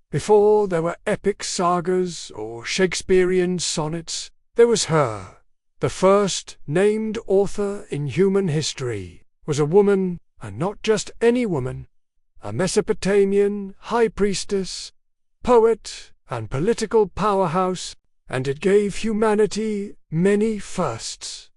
Before there were epic sagas or Shakespearean sonnets, there was her. The first named author in human history was a woman, and not just any woman, a Mesopotamian high priestess, poet, and political powerhouse, and it gave humanity many firsts.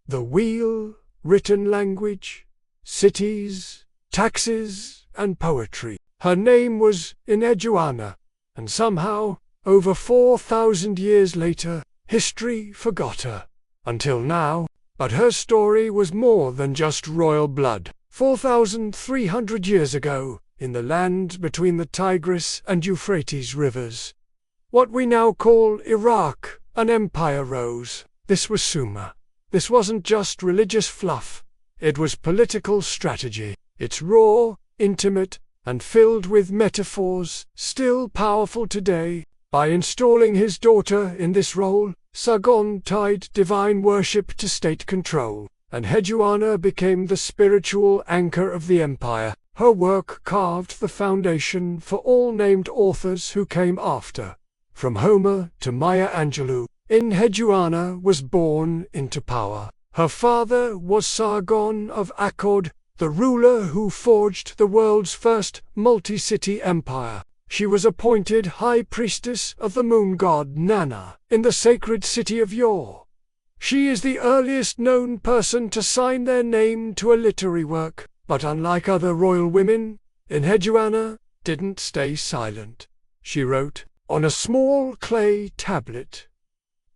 The wheel, written language, cities, taxes, and poetry. Her name was Enheduanna, and somehow, over 4,000 years later, history forgot her. Until now, but her story was more than just royal blood. 4,300 years ago, in the land between the Tigris and Euphrates rivers, what we now call Iraq, an empire rose. This was Sumer. This wasn't just religious fluff. It was political strategy. It's raw, intimate, and filled with metaphors, still powerful today. By installing his daughter in this role, Sargon tied divine worship to state control, and Enheduanna became the spiritual anchor of the empire. Her work carved the foundation for all named authors who came after. From Homer to Maya Angelou, Enheduanna was born into power. Her father was Sargon of Akkad, the ruler who forged the world's first multi-city empire. She was appointed high priestess of the moon god Nanna in the sacred city of Yor. She is the earliest known person to sign their name to a literary work, but unlike other royal women, Enheduanna didn't stay silent. She wrote on a small clay tablet.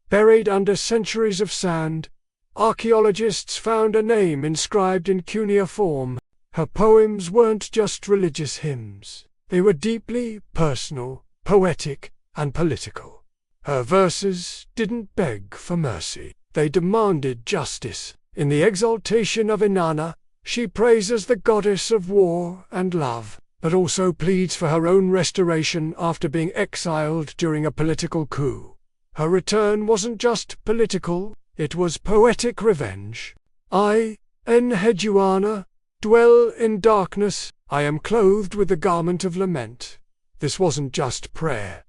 Buried under centuries of sand, archaeologists found a name inscribed in cuneiform. Her poems weren't just religious hymns. They were deeply personal, poetic, and political. Her verses didn't beg for mercy. They demanded justice. In the exaltation of Inanna, she praises the goddess of war and love, but also pleads for her own restoration after being exiled during a political coup. Her return wasn't just political, it was poetic revenge. I, Enheduanna, dwell in darkness. I am clothed with the garment of lament. This wasn't just prayer.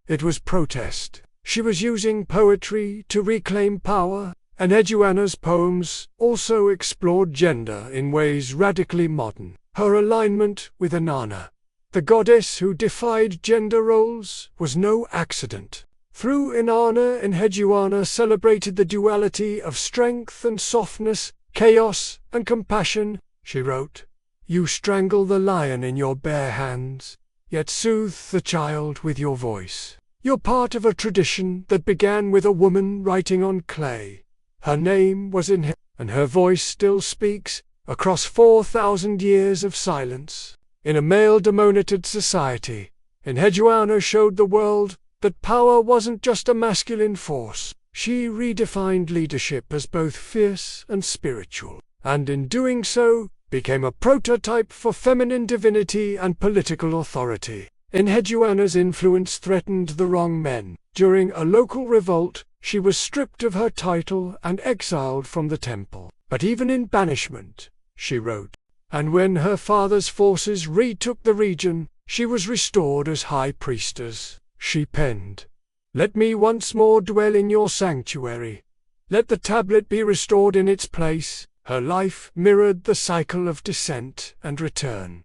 It was protest. She was using poetry to reclaim power, and Enheduanna's poems also explored gender in ways radically modern. Her alignment with Inanna, the goddess who defied gender roles, was no accident. Through Inanna, Enheduanna celebrated the duality of strength and softness, chaos and compassion. She wrote, "You strangle the lion in your bare hands, yet soothe the child with your voice. You're part of a tradition that began with a woman writing on clay. Her name was Enheduanna, and her voice still speaks across 4,000 years of silence. In a male-dominated society, Enheduanna showed the world that power wasn't just a masculine force. She redefined leadership as both fierce and spiritual, and in doing so, became a prototype for feminine divinity and political authority. Enheduanna's influence threatened the wrong men. During a local revolt, she was stripped of her title and exiled from the temple. But even in banishment, she wrote, and when her father's forces retook the region, she was restored as high priestess. She penned, "Let me once more dwell in your sanctuary. Let the tablet be restored in its place." Her life mirrored the cycle of descent and return.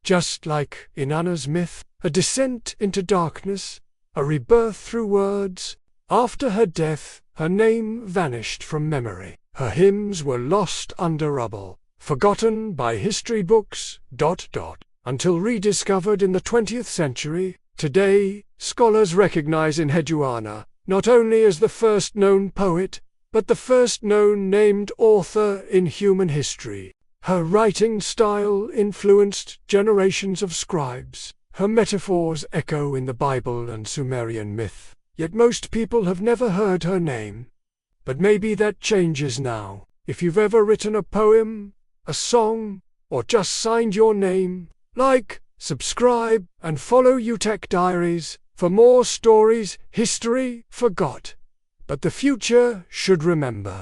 Just like Inanna's myth, a descent into darkness, a rebirth through words. After her death, her name vanished from memory. Her hymns were lost under rubble, forgotten by history books, until rediscovered in the 20th century. Today, scholars recognize Enheduanna not only as the first known poet, but the first known named author in human history. Her writing style influenced generations of scribes. Her metaphors echo in the Bible and Sumerian myth. Yet most people have never heard her name. But maybe that changes now. If you've ever written a poem, a song, or just signed your name, like, subscribe, and follow Utak Diaries for more stories history forgot, but the future should remember.